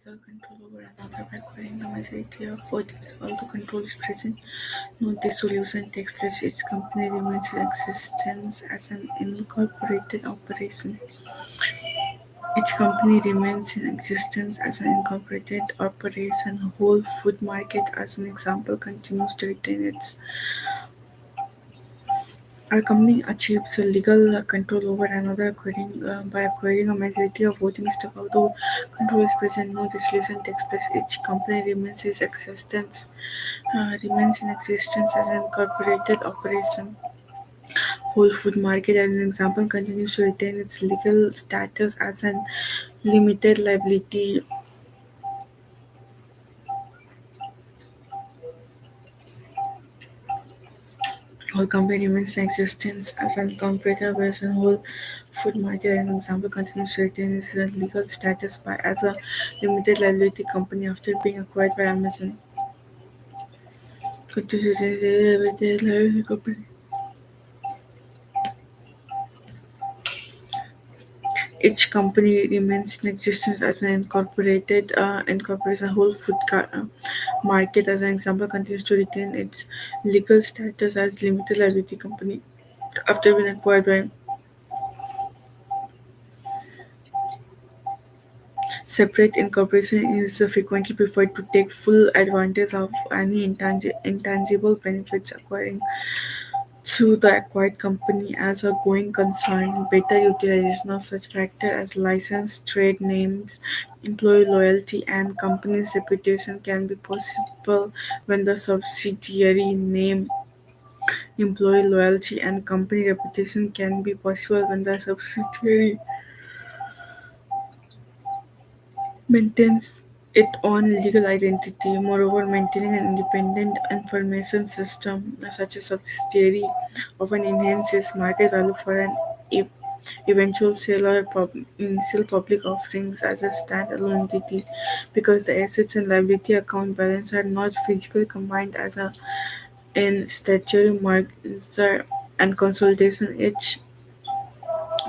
legal control over another by acquiring the majority of votes. Although control is present, no dissolution takes place. Each company remains in existence as an incorporated operation. Each company remains in existence as an incorporated operation. Whole Food Market, as an example, continues to retain its. Our company achieves legal control over another by acquiring a majority of voting stock. Although control is present, no dissolution takes place. Each company remains in existence as an incorporated operation. Whole Food Market, as an example, continues to retain its legal status as an limited liability. Whole company remains in existence as an incorporated operation. Whole Food Market, as an example, continues to retain its legal status as a limited liability company after being acquired by Amazon. Continues to retain its limited liability company. Each company remains in existence as an incorporation. Market, as an example, continues to retain its legal status as limited liability company after being acquired by separate incorporation is frequently preferred to take full advantage of any intangible benefits acquiring through the acquired company as a going concern. Better utilization of such factors as license, trade names, employee loyalty, and company's reputation can be possible when the subsidiary name, employee loyalty, and company reputation can be possible when the subsidiary maintains its own legal identity. Moreover, maintaining an independent information system such as subsidiary often enhances market value for an e- eventual sale or initial public offerings as a standalone entity because the assets and liability account balance are not physically combined as a in statutory merger and consolidation. Each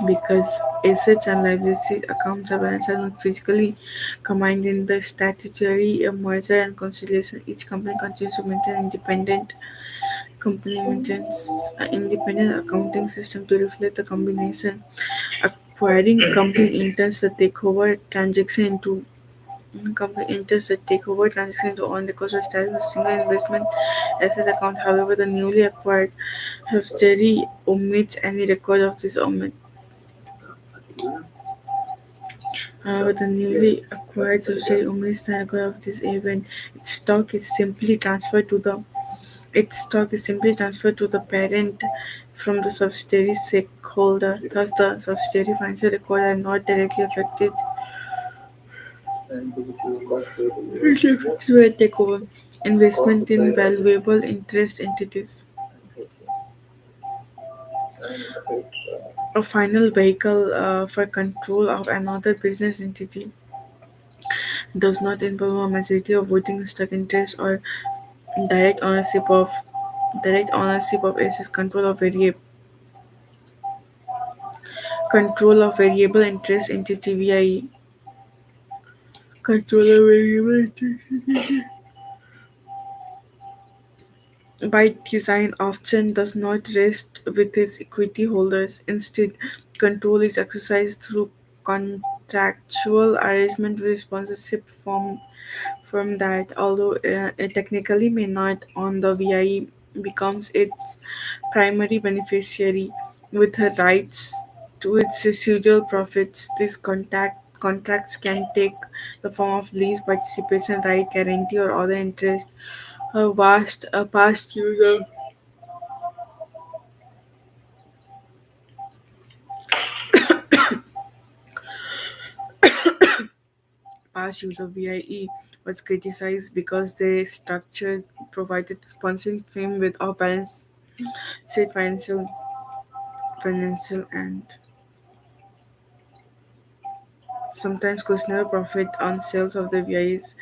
because assets and liabilities accounts are balanced are not physically combined in the statutory merger and conciliation. Each company maintains an independent accounting system to reflect the combination. Acquiring company intends the takeover transaction into company enters the takeover transaction into on records or establish a single investment asset account. However, the newly acquired subsidiary omits any record of this omit. With the newly acquired subsidiary omits the record of this event, its stock is simply transferred to the parent from the subsidiary stakeholder. Thus, the subsidiary financial records are not directly affected by takeover. Investment in valuable interest entities. A final vehicle for control of another business entity does not involve a majority of voting stock interest or direct ownership of assets. Control of variable interest entity VIE. Control of variable interest by design often does not rest with its equity holders. Instead, control is exercised through contractual arrangement with sponsorship from that, although it technically may not own the VIE, becomes its primary beneficiary with her rights to its residual profits. These contracts can take the form of lease, participation right, guarantee, or other interest. A past use of VIE was criticized because the structure provided sponsoring firm with off balance sheet financial and sometimes questionable profit on sales of the VIEs.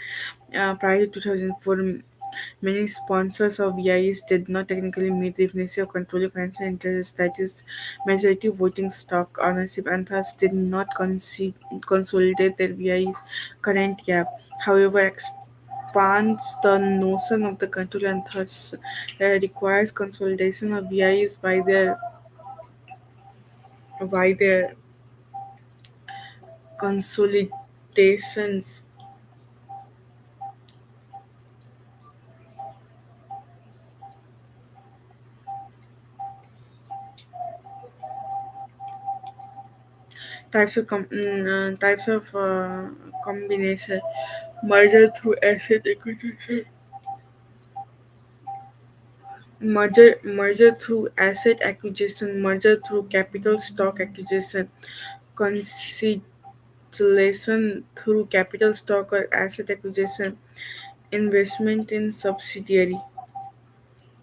Prior to 2004, Many sponsors of VIs did not technically meet the definition of controlling financial interests, that is, majority voting stock ownership, and thus did not consolidate their VIs current gap. However, expands the notion of the control and thus requires consolidation of VIs by their consolidations. Types of combination: merger through asset acquisition, merger through asset acquisition, merger through capital stock acquisition, consolidation through capital stock or asset acquisition, investment in subsidiary,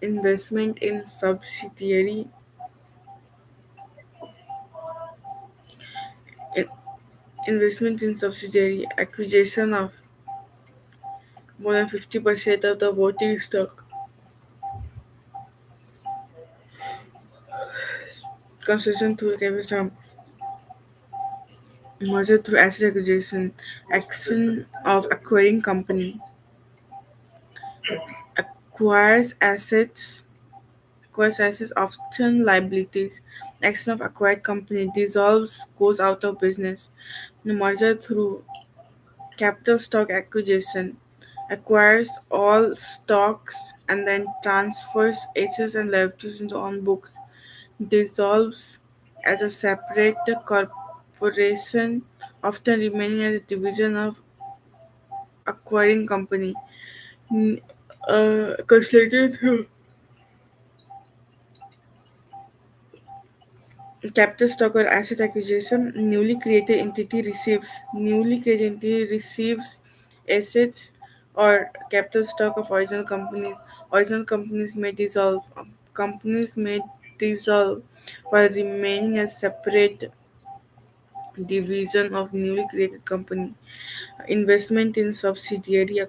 investment in subsidiary, in- investment in subsidiary, acquisition of more than 50% of the voting stock, consolidation through capital, merger through asset acquisition, action of acquiring company, acquires assets, acquires assets, often liabilities, action of acquired company, dissolves, goes out of business, merger through capital stock acquisition, acquires all stocks and then transfers assets and liabilities into own books, dissolves as a separate corporation, often remaining as a division of acquiring company. N- Consolidated through capital stock or asset acquisition, newly created entity receives assets or capital stock of original companies. Original companies may dissolve. Companies may dissolve while remaining as separate division of newly created company. Investment in subsidiary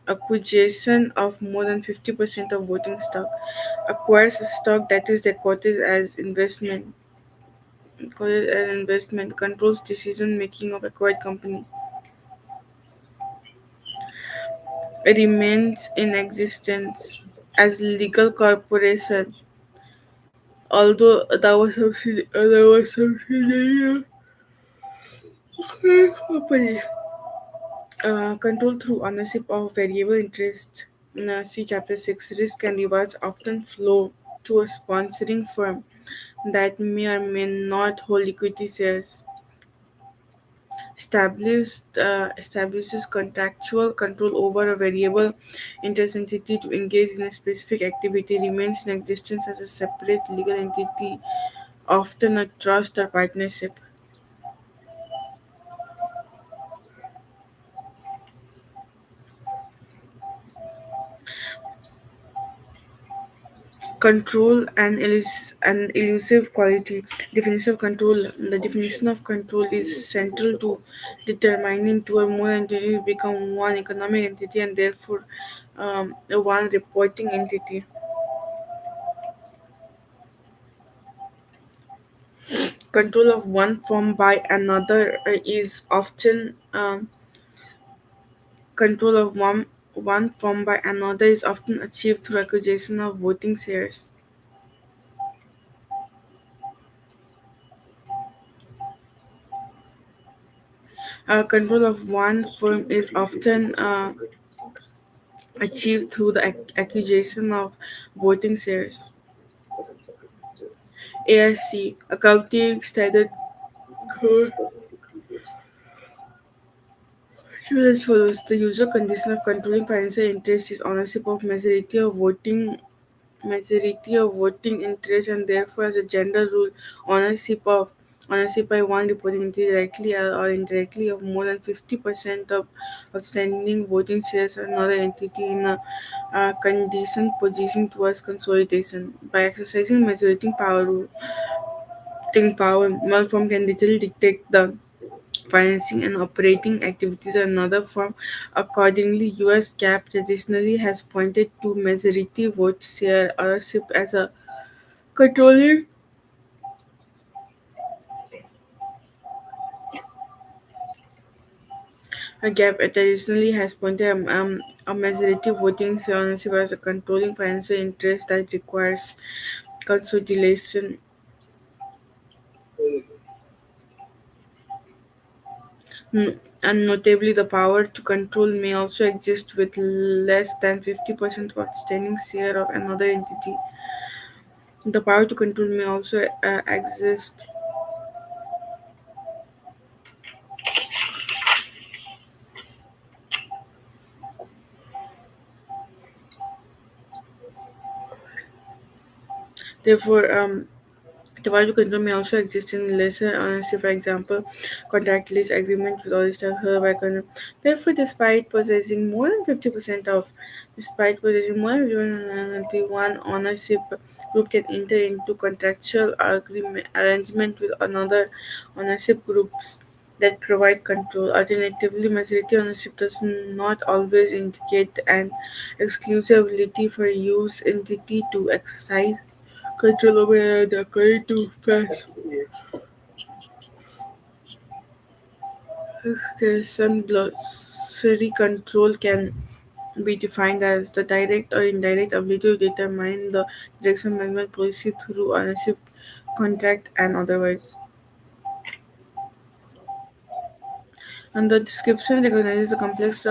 acquisition of more than 50% of voting stock, acquires stock that is recorded as investment, controls decision making of acquired company, remains in existence as legal corporation, although there was subsidiary company. Control through ownership of variable interest. See Chapter 6. Risk and rewards often flow to a sponsoring firm that may or may not hold equity shares. Establishes contractual control over a variable interest entity to engage in a specific activity, remains in existence as a separate legal entity, often a trust or partnership. Control and an elusive quality. Definition of control. The definition of control is central to determining two or more entities become one economic entity and therefore one reporting entity. Control of one firm by another is often control of one firm by another is often achieved through acquisition of voting shares. Control of one firm is often achieved through the acquisition of voting shares. ARC Accounting Standard Code shows as follows: the usual condition of controlling financial interests is ownership of majority of voting interest, and therefore, as a general rule, ownership by one reporting entity directly or indirectly of more than 50% of outstanding voting shares of another entity in a condition position towards consolidation. By exercising majority power, one firm can literally dictate the financing and operating activities are another form. Accordingly, US GAAP traditionally has pointed to majority vote share ownership as a controlling. A GAAP traditionally has pointed a majority voting share ownership as a controlling financial interest that requires consolidation. And notably, the power to control may also exist with less than 50% of outstanding share of another entity. The power to control may also exist. Therefore, the power to control may also exist in lesser honesty. For example, contract lease agreement with original hereby control. Therefore, despite possessing more than 50% one ownership group can enter into contractual agreement arrangement with another ownership groups that provide control. Alternatively, majority ownership does not always indicate an exclusivity for use entity to exercise control over the according to facts. Some glossary control can be defined as the direct or indirect ability to determine the direction of management policy through ownership, contract, and otherwise. And the description recognizes a complex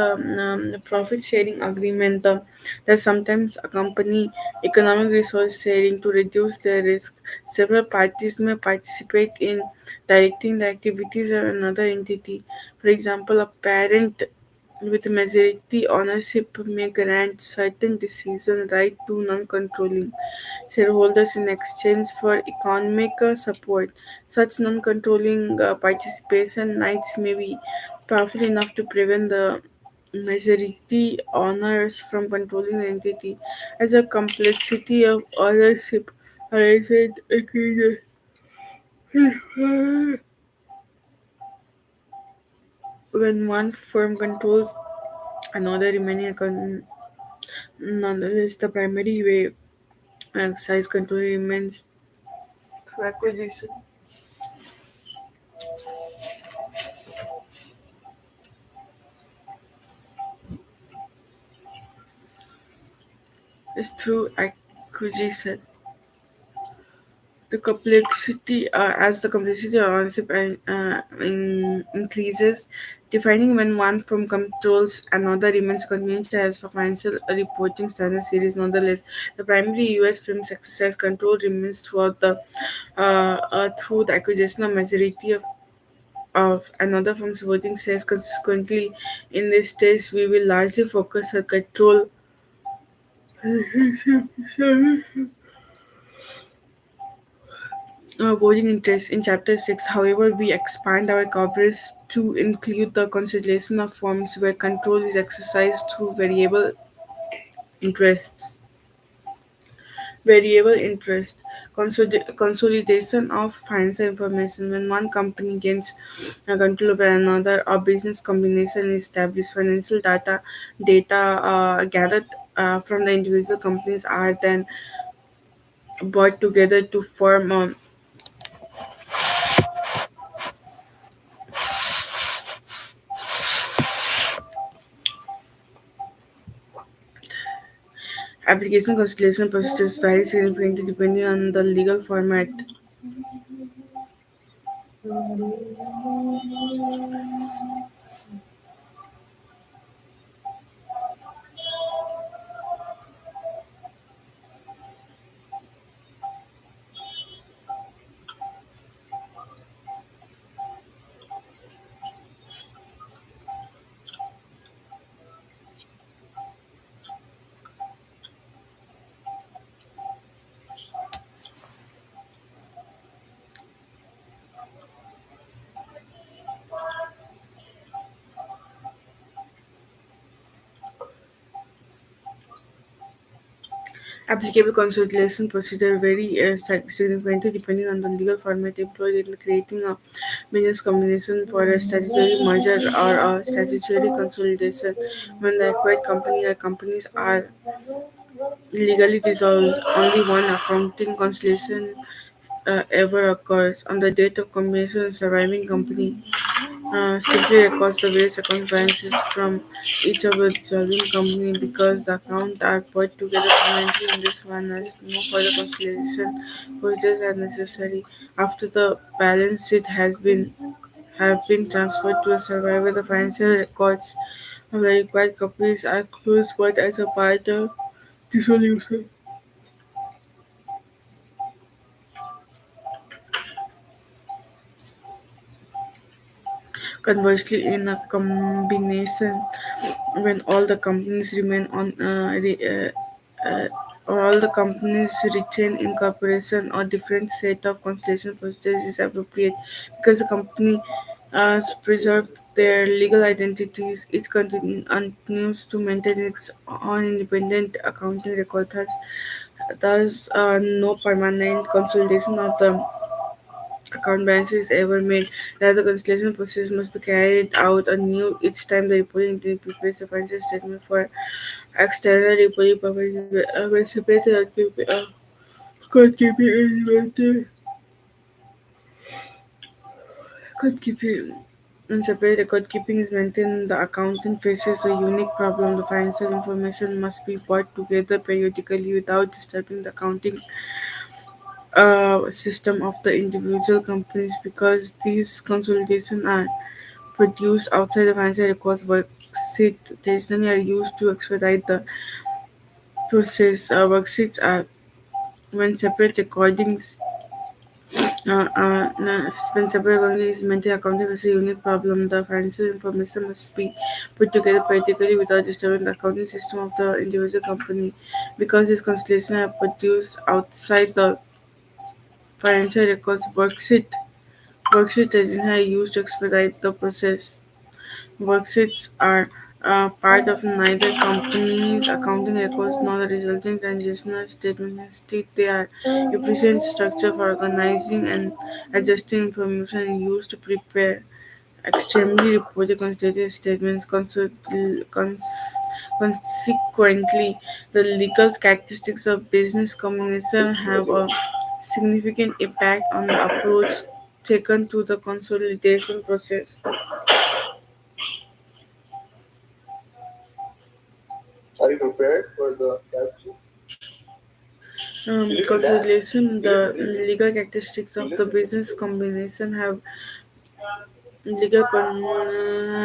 profit sharing agreement that sometimes accompany economic resource sharing to reduce the risk. Several parties may participate in directing the activities of another entity. For example, a parent with majority ownership may grant certain decision right to non-controlling shareholders in exchange for economic support. Such non-controlling participation rights may be powerful enough to prevent the majority owners from controlling the entity. As the complexity of ownership arrangement increases, when one firm controls another remaining nonetheless the primary way exercise control remains through acquisition is through acquisition. As the complexity of ownership increases, defining when one firm controls another remains convenient as for financial reporting standard series. Nonetheless, the primary U.S. firm's exercise control remains through the acquisition of majority of another firm's voting shares. Consequently, in this stage, we will largely focus on control voting interest in Chapter 6. However, we expand our coverage to include the consideration of forms where control is exercised through interests. Variable interest. Consolidation of financial information. When one company gains control over another, a business combination is established. Financial data gathered from the individual companies are then brought together to form a application constellation procedures vary significantly depending on the legal format. Applicable consolidation procedure vary significantly depending on the legal format employed in creating a business combination for a statutory merger or a statutory consolidation. When the acquired company or companies are legally dissolved, only one accounting consolidation ever occurs. On the date of combination, the surviving company simply records the various account balances from each of the dissolving company because the accounts are put together permanently in this manner. No further consolidation procedures are necessary. After the balance sheet has been have been transferred to a survivor, the financial records of the required companies are closed, but as a part of dissolution. Conversely, in a combination, when all the companies remain on all the companies retain incorporation or different set of constellation procedures is appropriate because the company preserved their legal identities. It continues to maintain its own independent accounting record. Thus, no permanent consolidation of the account balance is ever made. Rather, the consolidation process must be carried out anew each time the reporting entity prepares a financial statement for external reporting purposes. When separated could keep it invented, could keep it when separate record keeping is maintained, the accountant faces a unique problem. The financial information must be brought together periodically without disturbing the accounting system of the individual companies because these consolidations are produced outside the financial records worksheet traditionally are used to expedite the process. Worksheets are when separate recordings when separate recordings is maintained accounting is a unique problem. The financial information must be put together periodically without disturbing the accounting system of the individual company because these constellations are produced outside the financial records worksheet. Worksheets traditionally are used to expedite the process. Worksheets are part of neither company's accounting records nor the resulting transitional statement. Instead, they are efficient structure for organizing and adjusting information used to prepare extremely reported consolidated statements. Consequently, the legal characteristics of business combination have a significant impact on the approach taken to the consolidation process. Are you prepared for the caption? Consolidation, the legal characteristics of the business combination have legal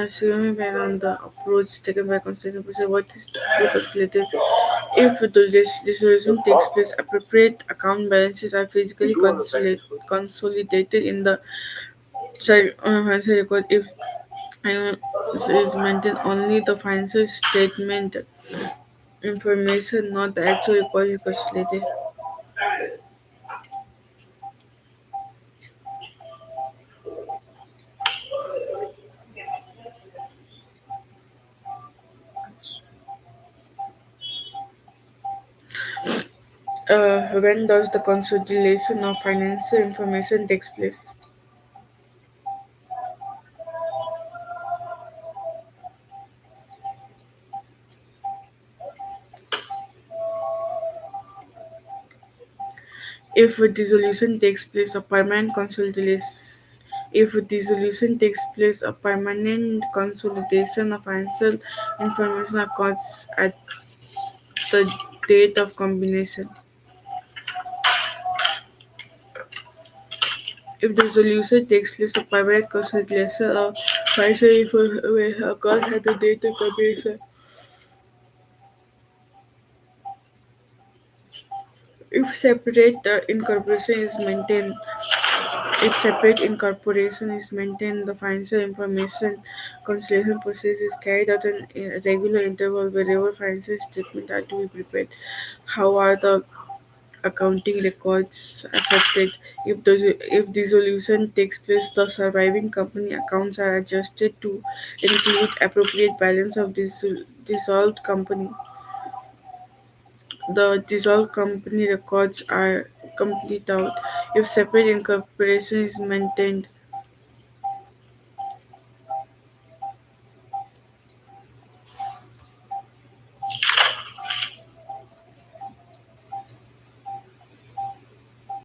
significance on the approach taken by consolidation process. What is to be consolidated? If the dissolution takes place, appropriate account balances are physically consolidated in the financial record. If uh, is maintained only the financial statement information, not the actual record is consolidated. When does the consolidation of financial information takes place? If a dissolution takes place, a permanent consolidation. If a dissolution takes place, a permanent consolidation of financial information occurs at the date of combination. If dissolution takes place, a permanent consolidation of financial information occurs at the date of combination. If separate incorporation is maintained, if separate incorporation is maintained, the financial information consolidation process is carried out in a regular interval wherever financial statements are to be prepared. How are the accounting records affected? If dissolution takes place, the surviving company accounts are adjusted to include appropriate balance of dissolved company. The dissolved company records are complete out. If separate incorporation is maintained,